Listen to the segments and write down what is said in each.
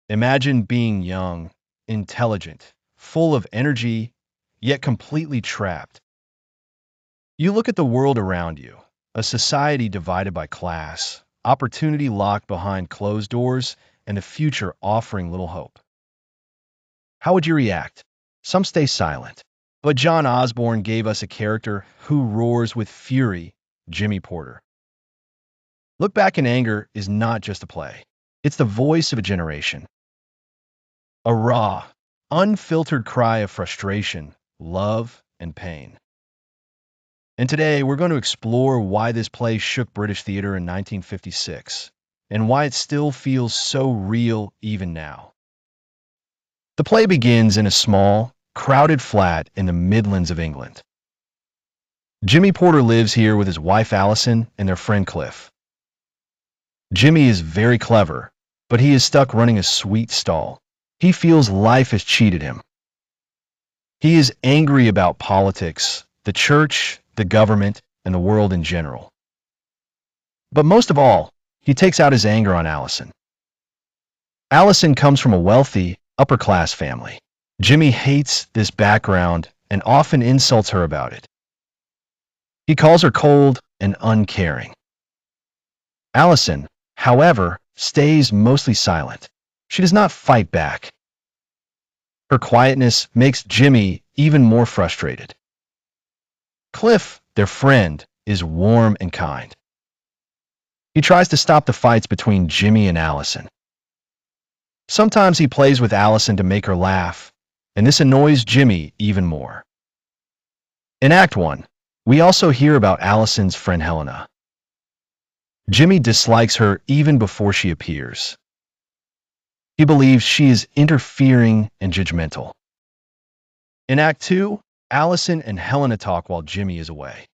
Imagine being young, intelligent, full of energy, yet completely trapped. You look at the world around you, a society divided by class, opportunity locked behind closed doors, and a future offering little hope. How would you react? Some stay silent. But John Osborne gave us a character who roars with fury, Jimmy Porter. Look Back in Anger is not just a play. It's the voice of a generation. A raw, unfiltered cry of frustration, love, and pain. And today we're going to explore why this play shook British theater in 1956 and why it still feels so real even now. The play begins in a small, crowded flat in the Midlands of England. Jimmy Porter lives here with his wife Allison and their friend Cliff. Jimmy is very clever, but he is stuck running a sweet stall. He feels life has cheated him. He is angry about politics, the church, the government, and the world in general. But most of all, he takes out his anger on Allison. Allison comes from a wealthy, upper-class family. Jimmy hates this background and often insults her about it. He calls her cold and uncaring. Allison, however, stays mostly silent. She does not fight back. Her quietness makes Jimmy even more frustrated. Cliff, their friend, is warm and kind. He tries to stop the fights between Jimmy and Allison. Sometimes he plays with Allison to make her laugh, and this annoys Jimmy even more. In Act 1, we also hear about Allison's friend Helena. Jimmy dislikes her even before she appears. He believes she is interfering and judgmental. In Act 2, Allison and Helena talk while Jimmy is away.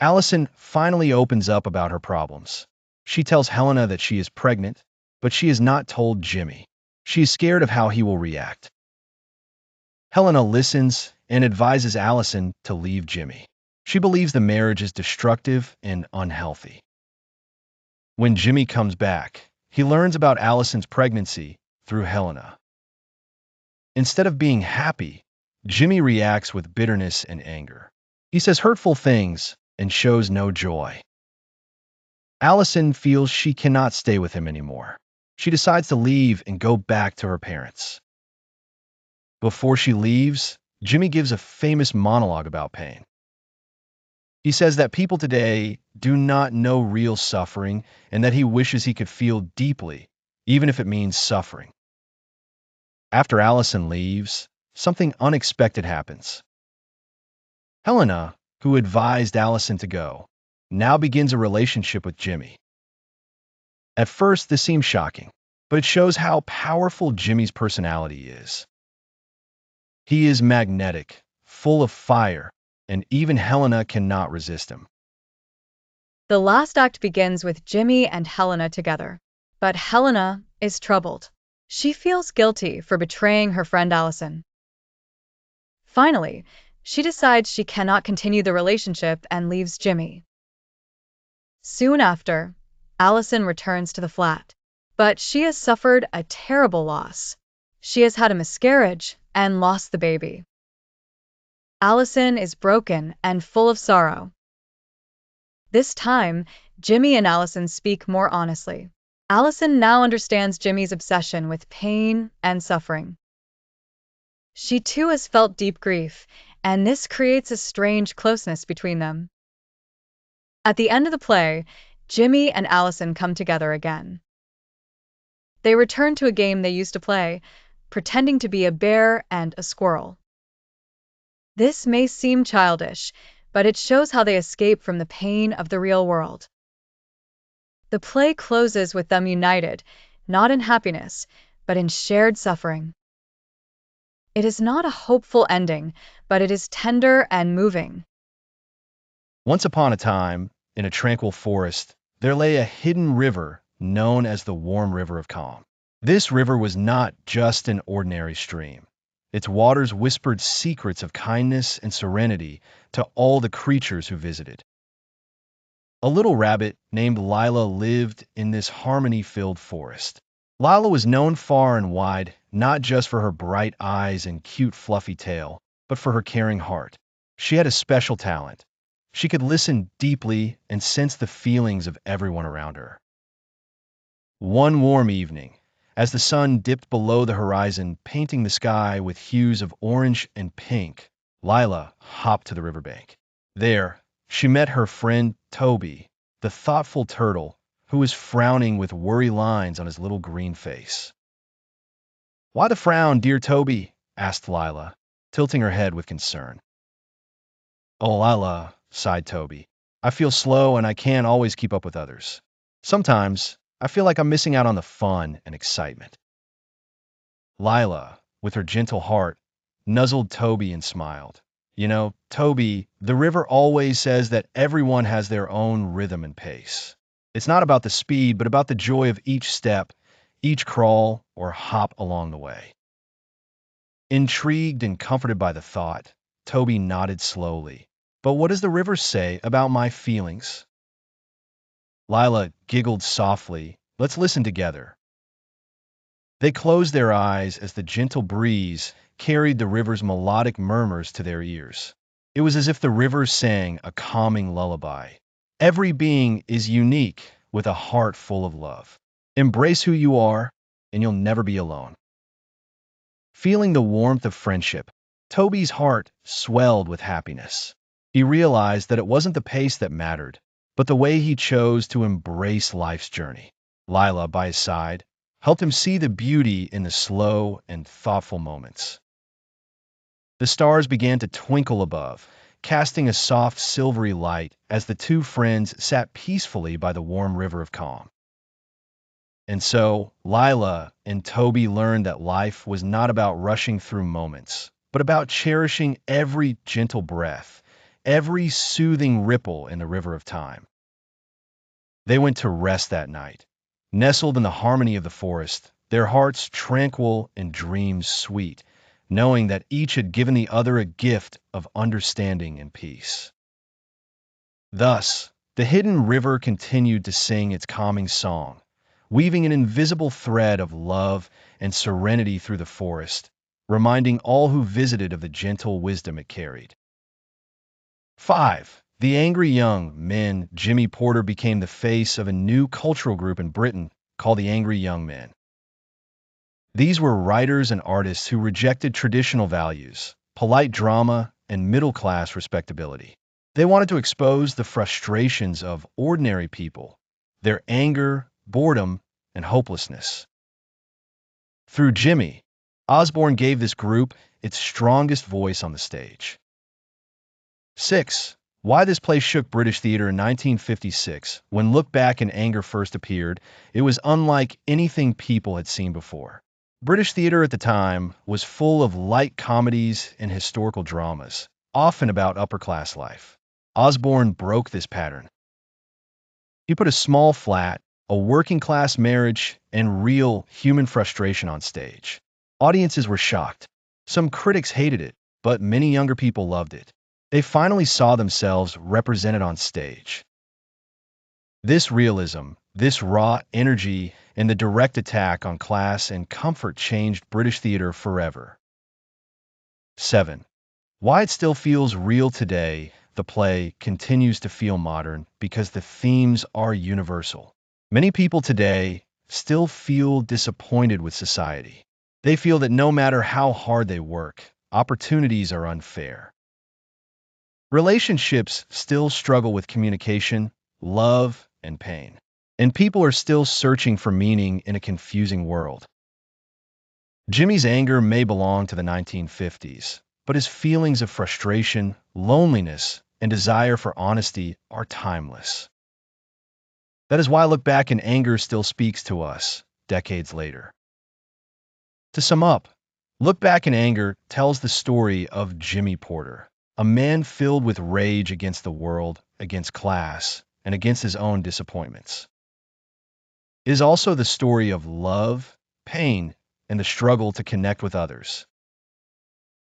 Allison finally opens up about her problems. She tells Helena that she is pregnant, but she has not told Jimmy. She is scared of how he will react. Helena listens and advises Allison to leave Jimmy. She believes the marriage is destructive and unhealthy. When Jimmy comes back, he learns about Allison's pregnancy through Helena. Instead of being happy, Jimmy reacts with bitterness and anger. He says hurtful things and shows no joy. Allison feels she cannot stay with him anymore. She decides to leave and go back to her parents. Before she leaves, Jimmy gives a famous monologue about pain. He says that people today do not know real suffering and that he wishes he could feel deeply, even if it means suffering. After Allison leaves, something unexpected happens. Helena, who advised Allison to go, now begins a relationship with Jimmy. At first, this seems shocking, but it shows how powerful Jimmy's personality is. He is magnetic, full of fire, and even Helena cannot resist him. The last act begins with Jimmy and Helena together, but Helena is troubled. She feels guilty for betraying her friend Allison. Finally, she decides she cannot continue the relationship and leaves Jimmy. Soon after, Allison returns to the flat, but she has suffered a terrible loss. She has had a miscarriage and lost the baby. Allison is broken and full of sorrow. This time, Jimmy and Allison speak more honestly. Allison now understands Jimmy's obsession with pain and suffering. She too has felt deep grief, and this creates a strange closeness between them. At the end of the play, Jimmy and Allison come together again. They return to a game they used to play, pretending to be a bear and a squirrel. This may seem childish, but it shows how they escape from the pain of the real world. The play closes with them united, not in happiness, but in shared suffering. It is not a hopeful ending, but it is tender and moving. Once upon a time, in a tranquil forest, there lay a hidden river known as the Warm River of Calm. This river was not just an ordinary stream. Its waters whispered secrets of kindness and serenity to all the creatures who visited. A little rabbit named Lila lived in this harmony-filled forest. Lila was known far and wide, not just for her bright eyes and cute fluffy tail, but for her caring heart. She had a special talent. She could listen deeply and sense the feelings of everyone around her. One warm evening, as the sun dipped below the horizon, painting the sky with hues of orange and pink, Lila hopped to the riverbank. There, she met her friend Toby, the thoughtful turtle, who was frowning with worry lines on his little green face. "Why the frown, dear Toby?" asked Lila, tilting her head with concern. "Oh, Lila," sighed Toby, "I feel slow and I can't always keep up with others. Sometimes I feel like I'm missing out on the fun and excitement." Lila, with her gentle heart, nuzzled Toby and smiled. "You know, Toby, the river always says that everyone has their own rhythm and pace. It's not about the speed, but about the joy of each step, each crawl or hop along the way." Intrigued and comforted by the thought, Toby nodded slowly. "But what does the river say about my feelings?" Lila giggled softly. "Let's listen together." They closed their eyes as the gentle breeze carried the river's melodic murmurs to their ears. It was as if the river sang a calming lullaby. Every being is unique with a heart full of love. Embrace who you are, and you'll never be alone. Feeling the warmth of friendship, Toby's heart swelled with happiness. He realized that it wasn't the pace that mattered, but the way he chose to embrace life's journey. Lila, by his side, helped him see the beauty in the slow and thoughtful moments. The stars began to twinkle above, casting a soft silvery light as the two friends sat peacefully by the warm river of calm. And so, Lila and Toby learned that life was not about rushing through moments, but about cherishing every gentle breath, every soothing ripple in the river of time. They went to rest that night, nestled in the harmony of the forest, their hearts tranquil and dreams sweet, knowing that each had given the other a gift of understanding and peace. Thus, the hidden river continued to sing its calming song, weaving an invisible thread of love and serenity through the forest, reminding all who visited of the gentle wisdom it carried. 5. The angry young men. Jimmy Porter became the face of a new cultural group in Britain called the Angry Young Men. These were writers and artists who rejected traditional values, polite drama, and middle-class respectability. They wanted to expose the frustrations of ordinary people, their anger, boredom, and hopelessness. Through Jimmy, Osborne gave this group its strongest voice on the stage. 6. Why this play shook British theater in 1956. When Look Back in Anger first appeared, it was unlike anything people had seen before. British theater at the time was full of light comedies and historical dramas, often about upper-class life. Osborne broke this pattern. He put a small flat, a working-class marriage, and real human frustration on stage. Audiences were shocked. Some critics hated it, but many younger people loved it. They finally saw themselves represented on stage. This realism, this raw energy, and the direct attack on class and comfort changed British theater forever. 7. Why it still feels real today. The play continues to feel modern because the themes are universal. Many people today still feel disappointed with society. They feel that no matter how hard they work, opportunities are unfair. Relationships still struggle with communication, love, and pain. And people are still searching for meaning in a confusing world. Jimmy's anger may belong to the 1950s, but his feelings of frustration, loneliness, and desire for honesty are timeless. That is why Look Back in Anger still speaks to us, decades later. To sum up, Look Back in Anger tells the story of Jimmy Porter, a man filled with rage against the world, against class, and against his own disappointments. It is also the story of love, pain, and the struggle to connect with others.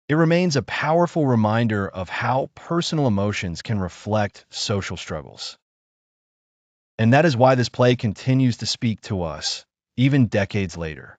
It remains a powerful reminder of how personal emotions can reflect social struggles. And that is why this play continues to speak to us, even decades later.